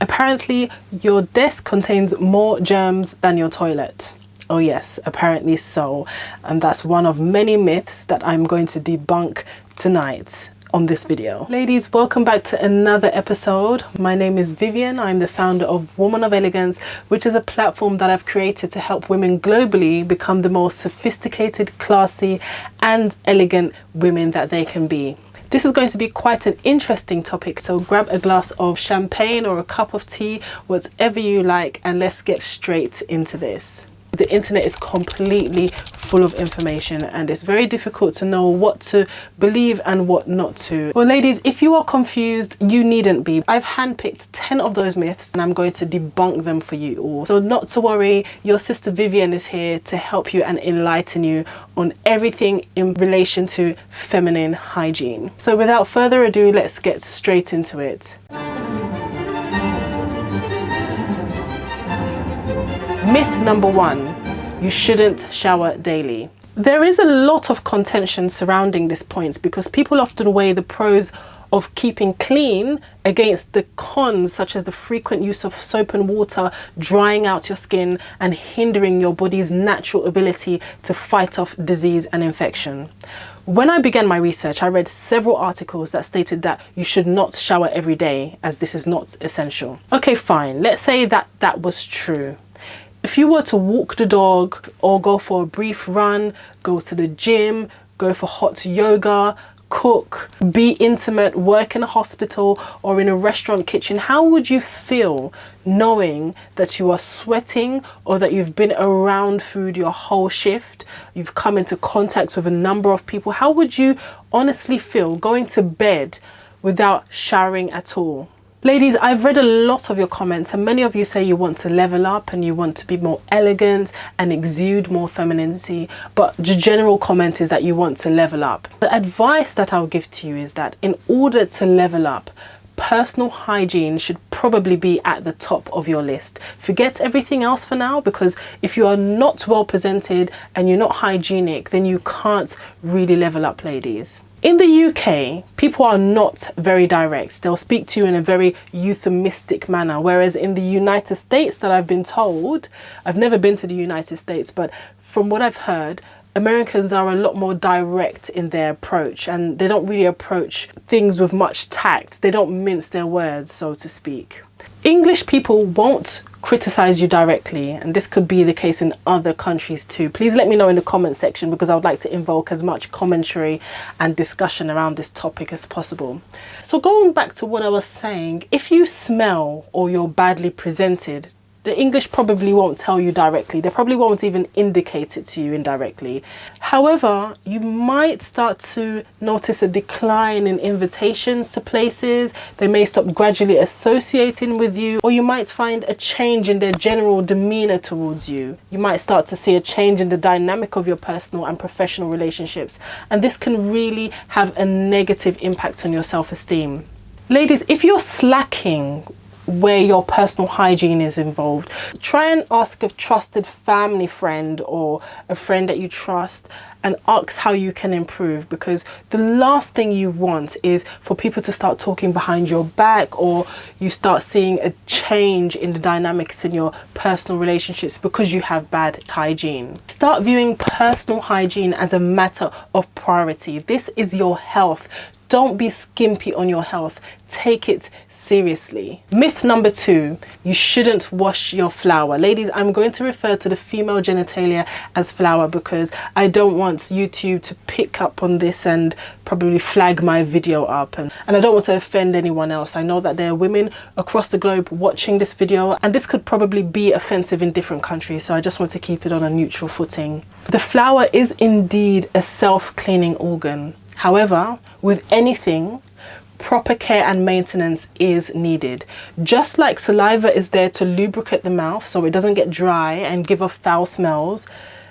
Apparently, your desk contains more germs than your toilet. Oh yes, apparently so. And that's one of many myths that I'm going to debunk tonight on this video. Ladies, welcome back to another episode. My name is Vivian. I'm the founder of Woman of Elegance, which is a platform that I've created to help women globally become the most sophisticated, classy, and elegant women that they can be. This is going to be quite an interesting topic, so grab a glass of champagne or a cup of tea, whatever you like, and let's get straight into this. The internet is completely full of information and it's very difficult to know what to believe and what not to. Well, ladies, if you are confused, you needn't be. I've handpicked 10 of those myths and I'm going to debunk them for you all. So not to worry, your sister Vivian is here to help you and enlighten you on everything in relation to feminine hygiene. So without further ado, let's get straight into it. Myth number 1, you shouldn't shower daily. There is a lot of contention surrounding this point because people often weigh the pros of keeping clean against the cons, such as the frequent use of soap and water drying out your skin and hindering your body's natural ability to fight off disease and infection. When I began my research, I read several articles that stated that you should not shower every day as this is not essential. Okay, fine. Let's say that that was true. If you were to walk the dog or go for a brief run, go to the gym, go for hot yoga, cook, be intimate, work in a hospital or in a restaurant kitchen, how would you feel knowing that you are sweating or that you've been around food your whole shift, you've come into contact with a number of people? How would you honestly feel going to bed without showering at all? Ladies, I've read a lot of your comments and many of you say you want to level up and you want to be more elegant and exude more femininity, but the general comment is that you want to level up. The advice that I'll give to you is that in order to level up, personal hygiene should probably be at the top of your list. Forget everything else for now, because if you are not well presented and you're not hygienic, then you can't really level up, ladies. In the UK, people are not very direct. They'll speak to you in a very euphemistic manner. Whereas in the United States, that I've been told, I've never been to the United States, but from what I've heard, Americans are a lot more direct in their approach and they don't really approach things with much tact. They don't mince their words, so to speak. English people won't criticize you directly, and this could be the case in other countries too. Please let me know in the comment section because I would like to invoke as much commentary and discussion around this topic as possible. So going back to what I was saying, if you smell or you're badly presented, the English probably won't tell you directly. They probably won't even indicate it to you indirectly. However, you might start to notice a decline in invitations to places. They may stop gradually associating with you, or you might find a change in their general demeanor towards you. You might start to see a change in the dynamic of your personal and professional relationships, and this can really have a negative impact on your self-esteem. Ladies, if you're slacking where your personal hygiene is involved, try and ask a trusted family friend or a friend that you trust and ask how you can improve, because the last thing you want is for people to start talking behind your back or you start seeing a change in the dynamics in your personal relationships because you have bad hygiene. Start viewing personal hygiene as a matter of priority. This is your health. Don't be skimpy on your health. Take it seriously. Myth number 2, you shouldn't wash your flower. Ladies, I'm going to refer to the female genitalia as flower because I don't want YouTube to pick up on this and probably flag my video up. And I don't want to offend anyone else. I know that there are women across the globe watching this video and this could probably be offensive in different countries. So I just want to keep it on a neutral footing. The flower is indeed a self-cleaning organ. However, with anything, proper care and maintenance is needed. Just like saliva is there to lubricate the mouth so it doesn't get dry and give off foul smells,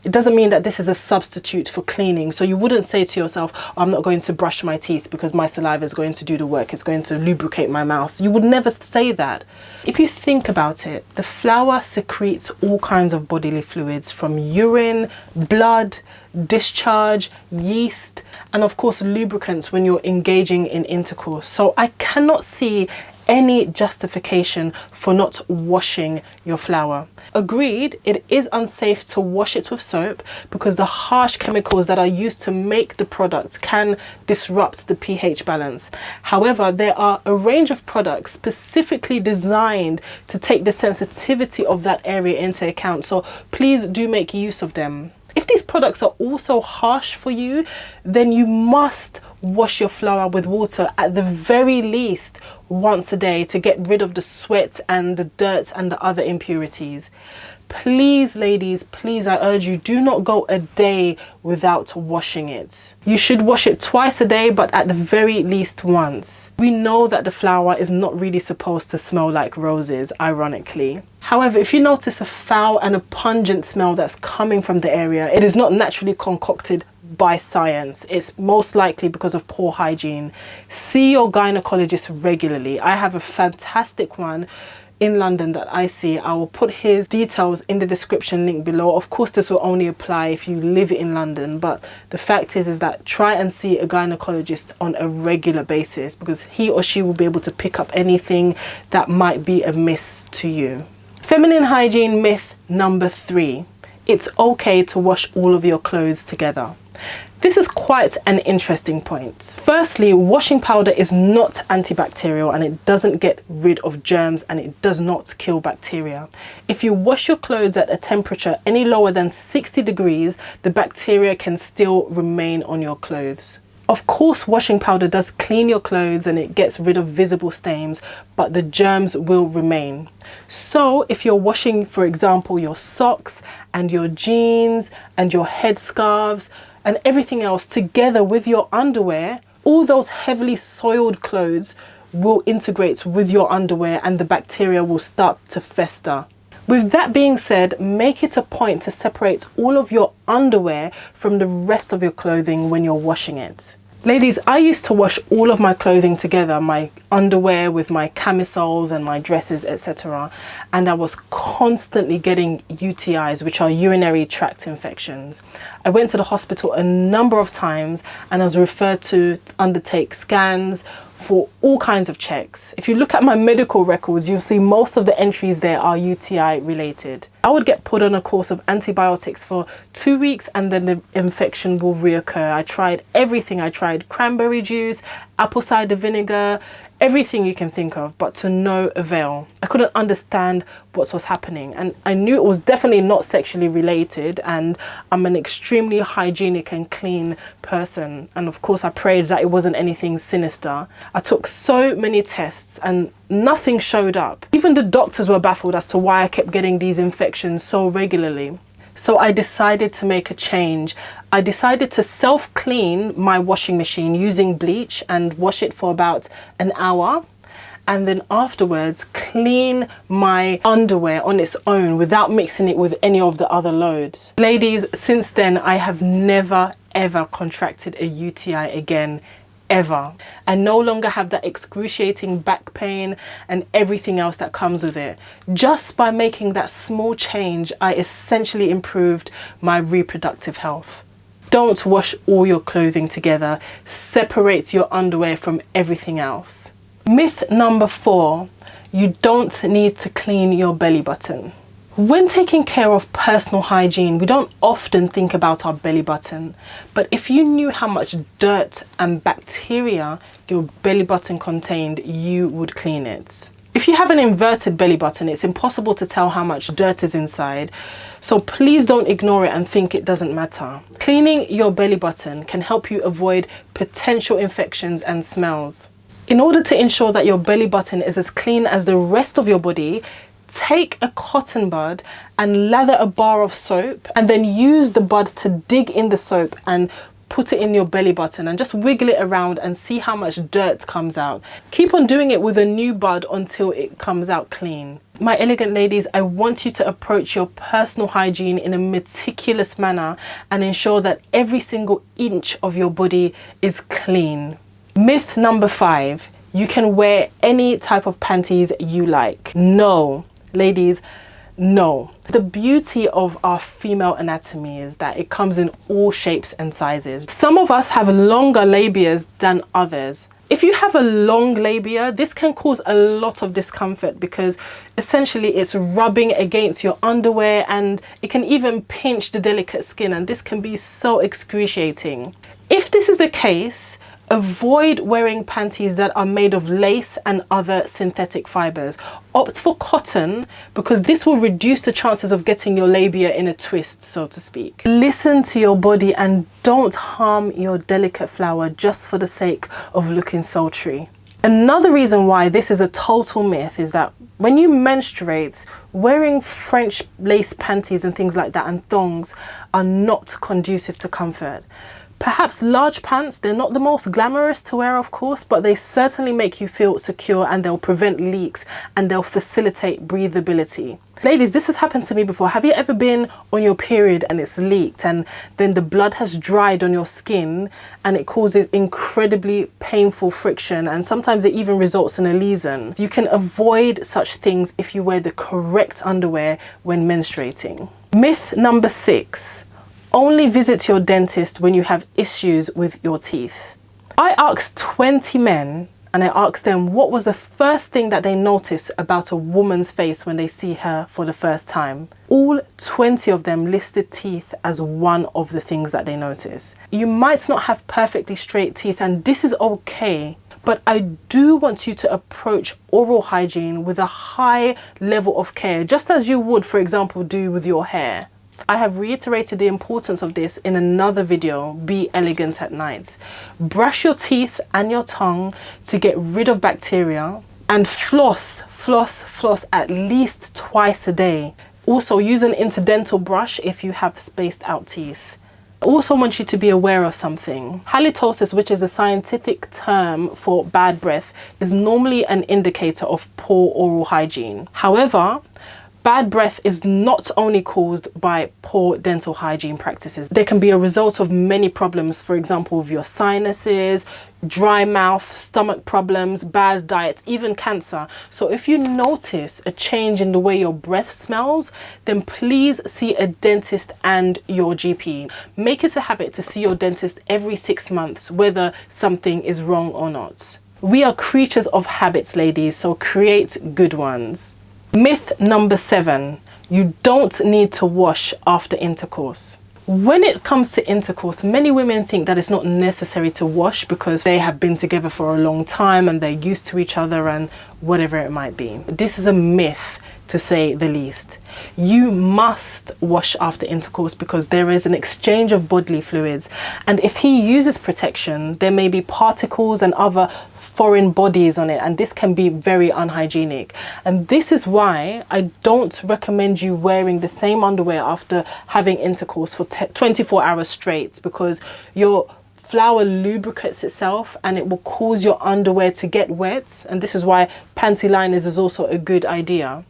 it doesn't mean that this is a substitute for cleaning. So you wouldn't say to yourself, I'm not going to brush my teeth because my saliva is going to do the work. It's going to lubricate my mouth. You would never say that. If you think about it, the flower secretes all kinds of bodily fluids from urine, blood, discharge, yeast, and of course lubricants when you're engaging in intercourse. So I cannot see any justification for not washing your flour. Agreed, it is unsafe to wash it with soap because the harsh chemicals that are used to make the product can disrupt the pH balance. However, there are a range of products specifically designed to take the sensitivity of that area into account, so please do make use of them. If these products are also harsh for you, then you must wash your flour with water at the very least once a day to get rid of the sweat and the dirt and the other impurities. Please, ladies, please, I urge you, do not go a day without washing it. You should wash it twice a day, but at the very least once. We know that the flour is not really supposed to smell like roses, ironically. However, if you notice a foul and a pungent smell that's coming from the area, it is not naturally concocted by science. It's most likely because of poor hygiene. See your gynecologist regularly. I have a fantastic one in London that I see. I will put his details in the description link below. Of course, this will only apply if you live in London, but the fact is that try and see a gynecologist on a regular basis because he or she will be able to pick up anything that might be amiss to you. Feminine hygiene myth number 3. It's okay to wash all of your clothes together. This is quite an interesting point. Firstly, washing powder is not antibacterial and it doesn't get rid of germs and it does not kill bacteria. If you wash your clothes at a temperature any lower than 60 degrees, the bacteria can still remain on your clothes. Of course, washing powder does clean your clothes and it gets rid of visible stains, but the germs will remain. So if you're washing, for example, your socks and your jeans and your headscarves and everything else together with your underwear, all those heavily soiled clothes will integrate with your underwear and the bacteria will start to fester. With that being said, make it a point to separate all of your underwear from the rest of your clothing when you're washing it. Ladies, I used to wash all of my clothing together, my underwear with my camisoles and my dresses, etc. And I was constantly getting UTIs, which are urinary tract infections. I went to the hospital a number of times and I was referred to undertake scans for all kinds of checks. If you look at my medical records, you'll see most of the entries there are UTI related. I would get put on a course of antibiotics for 2 weeks and then the infection will reoccur. I tried everything. I tried cranberry juice, apple cider vinegar, everything you can think of, but to no avail. I couldn't understand what was happening and I knew it was definitely not sexually related, and I'm an extremely hygienic and clean person, and of course I prayed that it wasn't anything sinister. I took so many tests and nothing showed up. Even the doctors were baffled as to why I kept getting these infections so regularly. So I decided to make a change. I decided to self-clean my washing machine using bleach and wash it for about an hour. And then afterwards, clean my underwear on its own without mixing it with any of the other loads. Ladies, since then, I have never, ever contracted a UTI again. Ever. I no longer have that excruciating back pain and everything else that comes with it. Just by making that small change, I essentially improved my reproductive health. Don't wash all your clothing together. Separate your underwear from everything else. Myth number 4, you don't need to clean your belly button. When taking care of personal hygiene, we don't often think about our belly button, but if you knew how much dirt and bacteria your belly button contained, you would clean it. If you have an inverted belly button, it's impossible to tell how much dirt is inside, so please don't ignore it and think it doesn't matter. Cleaning your belly button can help you avoid potential infections and smells. In order to ensure that your belly button is as clean as the rest of your body, take a cotton bud and lather a bar of soap and then use the bud to dig in the soap and put it in your belly button and just wiggle it around and see how much dirt comes out. Keep on doing it with a new bud until it comes out clean. My elegant ladies, I want you to approach your personal hygiene in a meticulous manner and ensure that every single inch of your body is clean. Myth number 5, you can wear any type of panties you like. No. Ladies, no. The beauty of our female anatomy is that it comes in all shapes and sizes. Some of us have longer labias than others. If you have a long labia, this can cause a lot of discomfort because essentially it's rubbing against your underwear and it can even pinch the delicate skin, and this can be so excruciating. If this is the case, avoid wearing panties that are made of lace and other synthetic fibers. Opt for cotton because this will reduce the chances of getting your labia in a twist, so to speak. Listen to your body and don't harm your delicate flower just for the sake of looking sultry. Another reason why this is a total myth is that when you menstruate, wearing French lace panties and things like that and thongs are not conducive to comfort. Perhaps large pants, they're not the most glamorous to wear, of course, but they certainly make you feel secure and they'll prevent leaks and they'll facilitate breathability. Ladies, this has happened to me before. Have you ever been on your period and it's leaked and then the blood has dried on your skin and it causes incredibly painful friction, and sometimes it even results in a lesion? You can avoid such things if you wear the correct underwear when menstruating. Myth number 6. Only visit your dentist when you have issues with your teeth. I asked 20 men and I asked them what was the first thing that they notice about a woman's face when they see her for the first time. All 20 of them listed teeth as one of the things that they notice. You might not have perfectly straight teeth, and this is okay, but I do want you to approach oral hygiene with a high level of care, just as you would, for example, do with your hair. I have reiterated the importance of this in another video, Be Elegant at Night. Brush your teeth and your tongue to get rid of bacteria, and floss at least twice a day. Also, use an interdental brush if you have spaced out teeth. I also want you to be aware of something. Halitosis, which is a scientific term for bad breath, is normally an indicator of poor oral hygiene. However, bad breath is not only caused by poor dental hygiene practices. They can be a result of many problems, for example, with your sinuses, dry mouth, stomach problems, bad diet, even cancer. So if you notice a change in the way your breath smells, then please see a dentist and your GP. Make it a habit to see your dentist every 6 months, whether something is wrong or not. We are creatures of habits, ladies, so create good ones. Myth number 7, you don't need to wash after intercourse. When it comes to intercourse, many women think that it's not necessary to wash because they have been together for a long time and they're used to each other and whatever it might be. This is a myth, to say the least. You must wash after intercourse because there is an exchange of bodily fluids, and if he uses protection, there may be particles and other foreign bodies on it, and this can be very unhygienic. And this is why I don't recommend you wearing the same underwear after having intercourse for 24 hours straight, because your flower lubricates itself and it will cause your underwear to get wet, and this is why panty liners is also a good idea.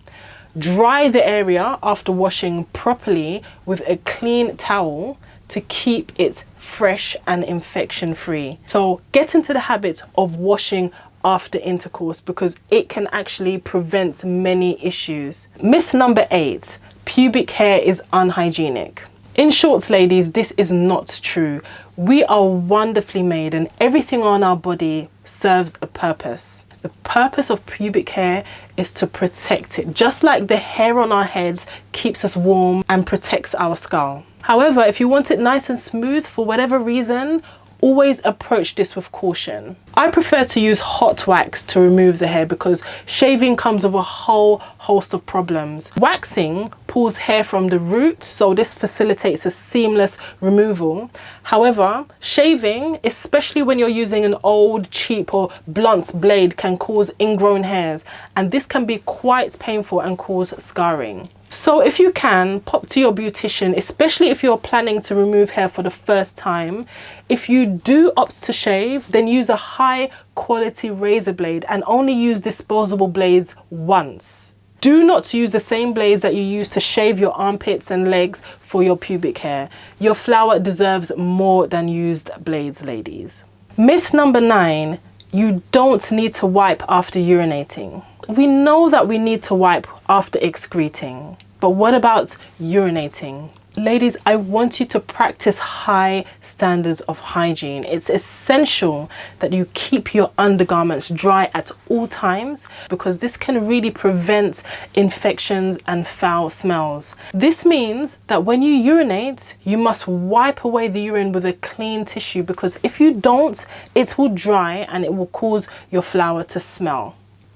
Dry the area after washing properly with a clean towel to keep it fresh and infection free. So get into the habit of washing after intercourse because it can actually prevent many issues. Myth number 8, pubic hair is unhygienic. In short, ladies, this is not true. We are wonderfully made and everything on our body serves a purpose. The purpose of pubic hair is to protect it, just like the hair on our heads keeps us warm and protects our skull. However, if you want it nice and smooth for whatever reason, always approach this with caution. I prefer to use hot wax to remove the hair because shaving comes with a whole host of problems. Waxing pulls hair from the root, so this facilitates a seamless removal. However, shaving, especially when you're using an old, cheap or blunt blade, can cause ingrown hairs, and this can be quite painful and cause scarring. So if you can, pop to your beautician, especially if you're planning to remove hair for the first time. If you do opt to shave, then use a high quality razor blade and only use disposable blades once. Do not use the same blades that you use to shave your armpits and legs for your pubic hair. Your flower deserves more than used blades, ladies. Myth number 9, you don't need to wipe after urinating. We know that we need to wipe after excreting, but what about urinating? Ladies, I want you to practice high standards of hygiene. It's essential that you keep your undergarments dry at all times because this can really prevent infections and foul smells. This means that when you urinate, you must wipe away the urine with a clean tissue because if you don't, it will dry and it will cause your flower to smell.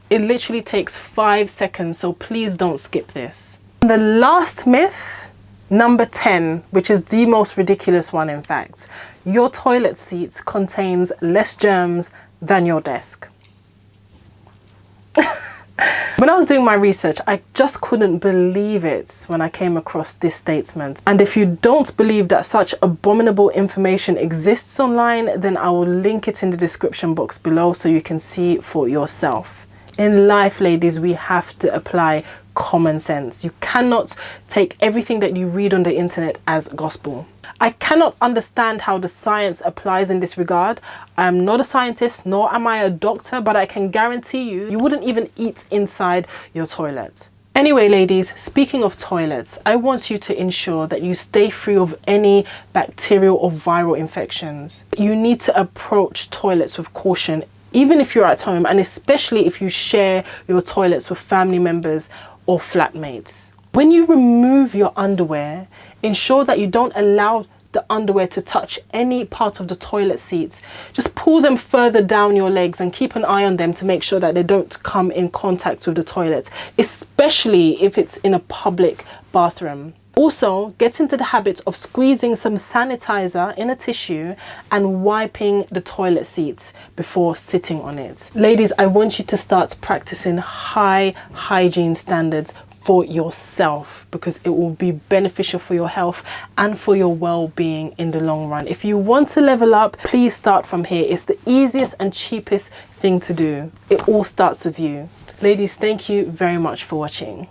It literally takes 5 seconds, so please don't skip this. And the last myth, number 10, which is the most ridiculous one in fact, your toilet seat contains less germs than your desk. When I was doing my research, I just couldn't believe it when I came across this statement. And if you don't believe that such abominable information exists online, then I will link it in the description box below so you can see for yourself. In life, ladies, we have to apply common sense. You cannot take everything that you read on the internet as gospel. I cannot understand how the science applies in this regard. I am not a scientist, nor am I a doctor, but I can guarantee you, you wouldn't even eat inside your toilet. Anyway, ladies, speaking of toilets, I want you to ensure that you stay free of any bacterial or viral infections. You need to approach toilets with caution, even if you're at home, and especially if you share your toilets with family members or flatmates. When you remove your underwear, ensure that you don't allow the underwear to touch any part of the toilet seats. Just pull them further down your legs and keep an eye on them to make sure that they don't come in contact with the toilet, especially if it's in a public bathroom. Also, get into the habit of squeezing some sanitizer in a tissue and wiping the toilet seats before sitting on it. Ladies, I want you to start practicing high hygiene standards for yourself because it will be beneficial for your health and for your well-being in the long run. If you want to level up, please start from here. It's the easiest and cheapest thing to do. It all starts with you. Ladies, thank you very much for watching.